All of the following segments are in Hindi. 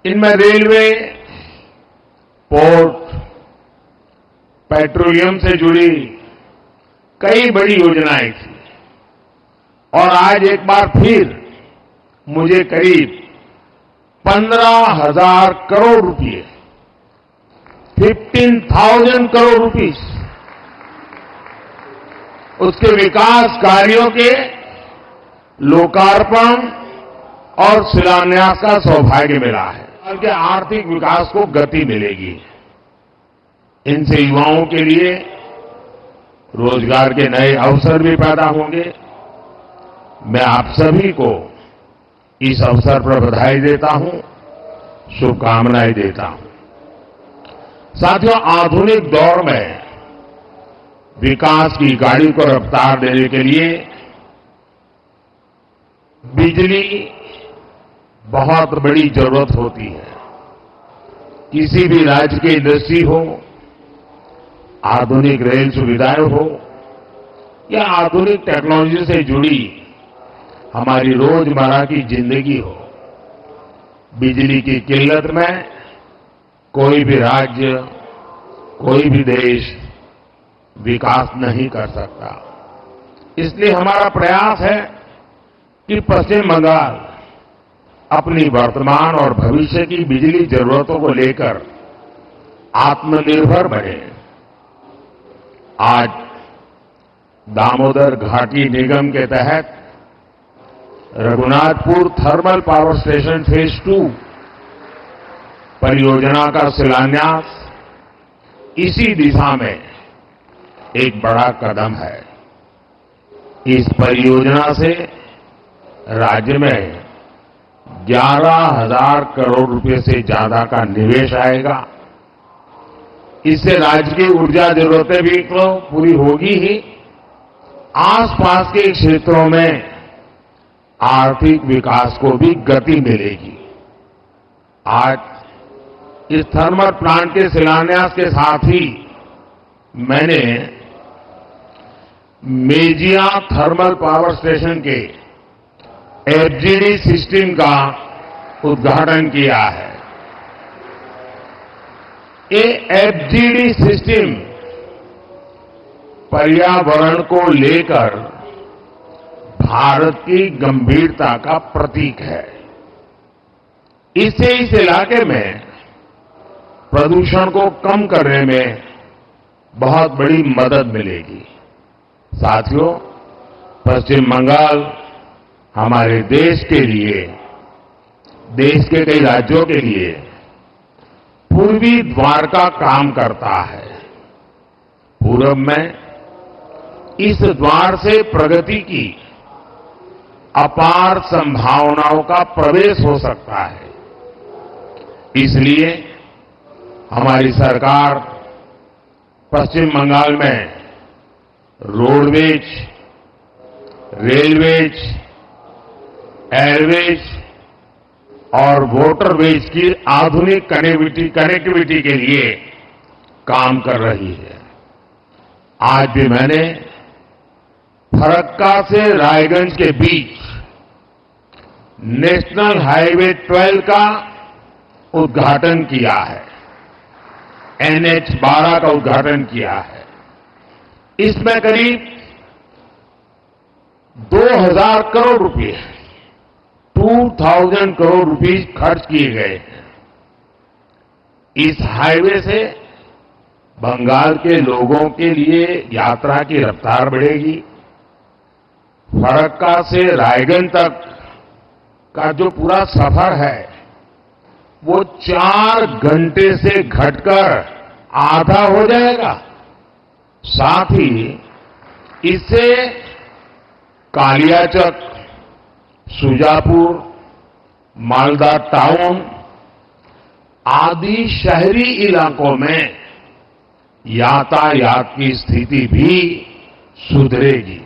इनमें रेलवे, पोर्ट, पेट्रोलियम से जुड़ी कई बड़ी योजनाएं थी और आज एक बार फिर मुझे करीब 15,000 करोड़ रुपए, 15,000 करोड़ रुपीस उसके विकास कार्यों के लोकार्पण और शिलान्यास का सौभाग्य मिला है। के आर्थिक विकास को गति मिलेगी। इनसे युवाओं के लिए रोजगार के नए अवसर भी पैदा होंगे। मैं आप सभी को इस अवसर पर बधाई देता हूं, शुभकामनाएं देता हूं। साथियों, आधुनिक दौर में विकास की गाड़ी को रफ्तार देने के लिए बिजली बहुत बड़ी जरूरत होती है। किसी भी राज्य की इंडस्ट्री हो, आधुनिक रेल सुविधाएं हो या आधुनिक टेक्नोलॉजी से जुड़ी हमारी रोजमर्रा की जिंदगी हो, बिजली की किल्लत में कोई भी राज्य, कोई भी देश विकास नहीं कर सकता। इसलिए हमारा प्रयास है कि पश्चिम बंगाल अपनी वर्तमान और भविष्य की बिजली जरूरतों को लेकर आत्मनिर्भर बने। आज दामोदर घाटी निगम के तहत Raghunathpur thermal power station phase 2 परियोजना का शिलान्यास इसी दिशा में एक बड़ा कदम है। इस परियोजना से राज्य में 11,000 करोड़ रुपए से ज्यादा का निवेश आएगा। इससे राज्य की ऊर्जा जरूरतें भी तो पूरी होगी ही, आसपास के क्षेत्रों में आर्थिक विकास को भी गति मिलेगी। आज इस थर्मल प्लांट के शिलान्यास के साथ ही मैंने मेजिया थर्मल पावर स्टेशन के एफजीडी सिस्टम का उद्घाटन किया है। ये एफजीडी सिस्टम पर्यावरण को लेकर भारत की गंभीरता का प्रतीक है। इससे इस इलाके में प्रदूषण को कम करने में बहुत बड़ी मदद मिलेगी। साथियों, पश्चिम बंगाल हमारे देश के लिए, देश के कई राज्यों के लिए पूर्वी द्वार का काम करता है। पूरब में इस द्वार से प्रगति की अपार संभावनाओं का प्रवेश हो सकता है। इसलिए हमारी सरकार पश्चिम बंगाल में रोडवेज, रेलवेज, एयरवेज और वाटरवेज की आधुनिक कनेक्टिविटी के लिए काम कर रही है। आज भी मैंने फरक्का से रायगंज के बीच नेशनल हाईवे 12 का उद्घाटन किया है, NH-12 का उद्घाटन किया है। इसमें करीब 2,000 करोड़ रुपए, 2,000 करोड़ रुपए खर्च किए गए हैं। इस हाईवे से बंगाल के लोगों के लिए यात्रा की रफ्तार बढ़ेगी। फरक्का से रायगंज तक का जो पूरा सफर है वो 4 घंटे से घटकर आधा हो जाएगा। साथ ही इससे कालियाचक, सुजापुर, मालदा टाउन आदि शहरी इलाकों में यातायात की स्थिति भी सुधरेगी।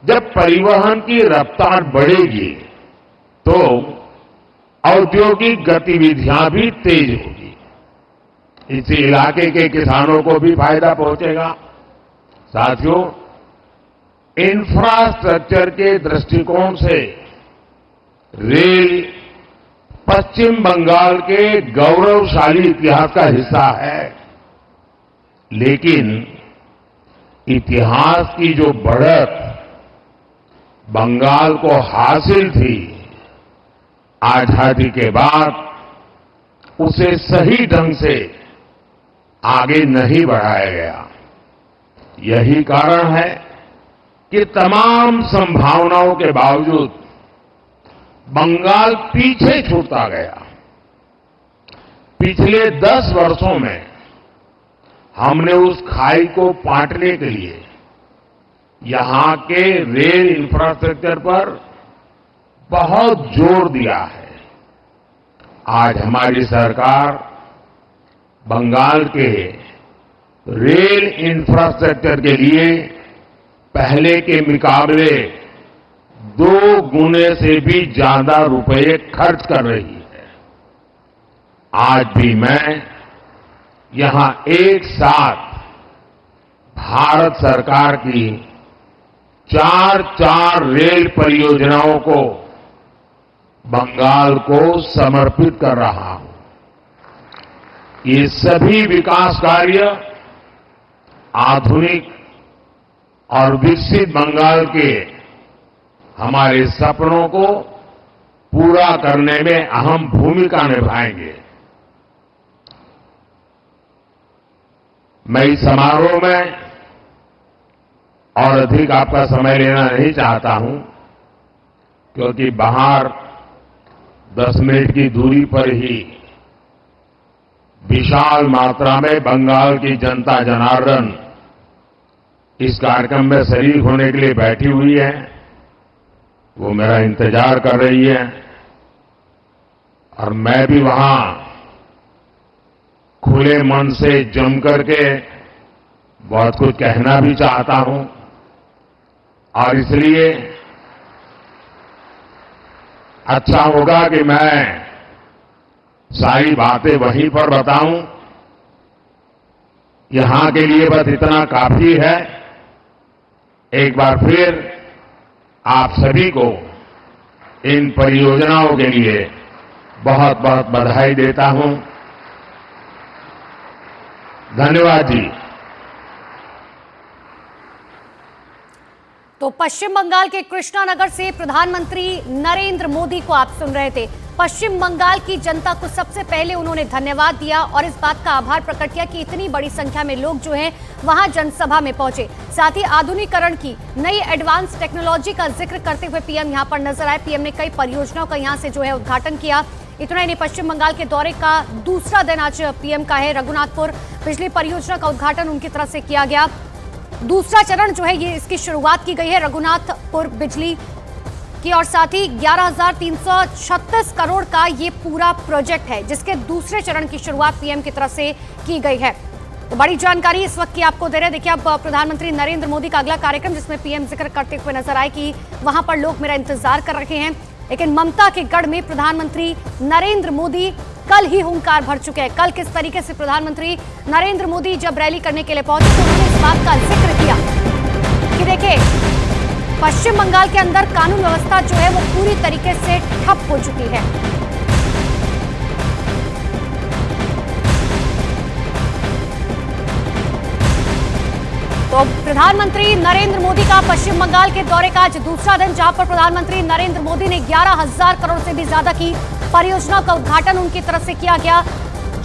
जब परिवहन की रफ्तार बढ़ेगी तो औद्योगिक गतिविधियां भी तेज होगी। इस इलाके के किसानों को भी फायदा पहुंचेगा। साथियों, इंफ्रास्ट्रक्चर के दृष्टिकोण से रेल, पश्चिम बंगाल के गौरवशाली इतिहास का हिस्सा है, लेकिन इतिहास की जो बढ़त बंगाल को हासिल थी आजादी के बाद, उसे सही ढंग से आगे नहीं बढ़ाया गया। यही कारण है कि तमाम संभावनाओं के बावजूद बंगाल पीछे छूटता गया। पिछले 10 वर्षों में हमने उस खाई को पाटने के लिए यहां के रेल इंफ्रास्ट्रक्चर पर बहुत जोर दिया है। आज हमारी सरकार बंगाल के रेल इंफ्रास्ट्रक्चर के लिए पहले के मुकाबले 2 गुने से भी ज्यादा रुपए खर्च कर रही है। आज भी मैं यहां एक साथ भारत सरकार की 4 रेल परियोजनाओं को बंगाल को समर्पित कर रहा हूं। ये सभी विकास कार्य आधुनिक और विकसित बंगाल के हमारे सपनों को पूरा करने में अहम भूमिका निभाएंगे। मैं इस समारोह में और अधिक आपका समय लेना नहीं चाहता हूं, क्योंकि बाहर 10 मिनट की दूरी पर ही विशाल मात्रा में बंगाल की जनता जनार्दन इस कार्यक्रम में शरीक होने के लिए बैठी हुई है। वो मेरा इंतजार कर रही है और मैं भी वहां खुले मन से जम करके बहुत कुछ कहना भी चाहता हूं, और इसलिए अच्छा होगा कि मैं सारी बातें वहीं पर बताऊं। यहां के लिए बस इतना काफी है। एक बार फिर आप सभी को इन परियोजनाओं के लिए बहुत बहुत बधाई देता हूं। धन्यवाद जी। तो पश्चिम बंगाल के कृष्णानगर से प्रधानमंत्री नरेंद्र मोदी को आप सुन रहे थे। पश्चिम बंगाल की जनता को सबसे पहले उन्होंने धन्यवाद दिया और इस बात का आभार प्रकट किया कि इतनी बड़ी संख्या में लोग जो हैं वहां जनसभा में पहुंचे। साथ ही आधुनिकीकरण की नई एडवांस टेक्नोलॉजी का जिक्र करते हुए पीएम यहां पर नजर आए। पीएम ने कई परियोजनाओं का यहां से जो है उद्घाटन किया। इतना ही नहीं, पश्चिम बंगाल के दौरे का दूसरा दिन आज पीएम का है। रघुनाथपुर बिजली परियोजना का उद्घाटन उनकी तरफ से किया गया। दूसरा चरण जो है ये इसकी शुरुआत की गई है रघुनाथपुर बिजली की, और साथ ही 11,336 करोड़ का ये पूरा प्रोजेक्ट है, जिसके दूसरे चरण की शुरुआत पीएम की तरफ से की गई है। तो बड़ी जानकारी इस वक्त की आपको दे रहे हैं। देखिए अब प्रधानमंत्री नरेंद्र मोदी का अगला कार्यक्रम, जिसमें पीएम जिक्र करते हुए नजर आए कि वहां पर लोग मेरा इंतजार कर रहे हैं। लेकिन ममता के गढ़ में प्रधानमंत्री नरेंद्र मोदी कल ही हुंकार भर चुके हैं। कल किस तरीके से प्रधानमंत्री नरेंद्र मोदी जब रैली करने के लिए पहुंचे तो उन्होंने इस बात का जिक्र किया कि देखिए पश्चिम बंगाल के अंदर कानून व्यवस्था जो है वो पूरी तरीके से ठप हो चुकी है। तो प्रधानमंत्री नरेंद्र मोदी का पश्चिम बंगाल के दौरे का आज दूसरा दिन, जहां पर प्रधानमंत्री नरेंद्र मोदी ने 11,000 करोड़ से भी ज्यादा की परियोजनाओं का उद्घाटन उनकी तरफ से किया गया।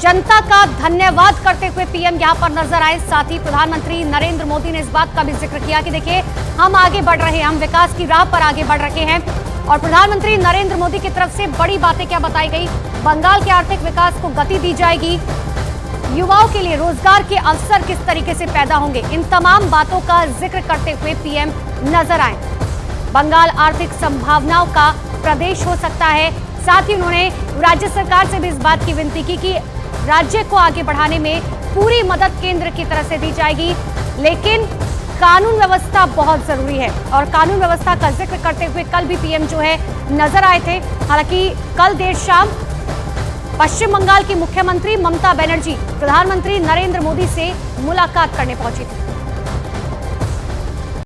जनता का धन्यवाद करते हुए पीएम यहां पर नजर आए। साथ ही प्रधानमंत्री नरेंद्र मोदी ने इस बात का भी जिक्र किया कि देखिए हम आगे बढ़ रहे हैं, हम विकास की राह पर आगे बढ़ रहे हैं। और प्रधानमंत्री नरेंद्र मोदी की तरफ से बड़ी बातें क्या बताई गई, बंगाल के आर्थिक विकास को गति दी जाएगी, युवाओं के लिए रोजगार के अवसर किस तरीके से पैदा होंगे, इन तमाम बातों का जिक्र करते हुए पीएम नजर आए। बंगाल आर्थिक संभावनाओं का प्रदेश हो सकता है। साथ ही उन्होंने राज्य सरकार से भी इस बात की विनती की कि राज्य को आगे बढ़ाने में पूरी मदद केंद्र की तरफ से दी जाएगी, लेकिन कानून व्यवस्था बहुत जरूरी है। और कानून व्यवस्था का जिक्र करते हुए कल भी पीएम जो है नजर आए थे। हालांकि कल देर शाम पश्चिम बंगाल की मुख्यमंत्री ममता बनर्जी प्रधानमंत्री नरेंद्र मोदी से मुलाकात करने पहुंची थी।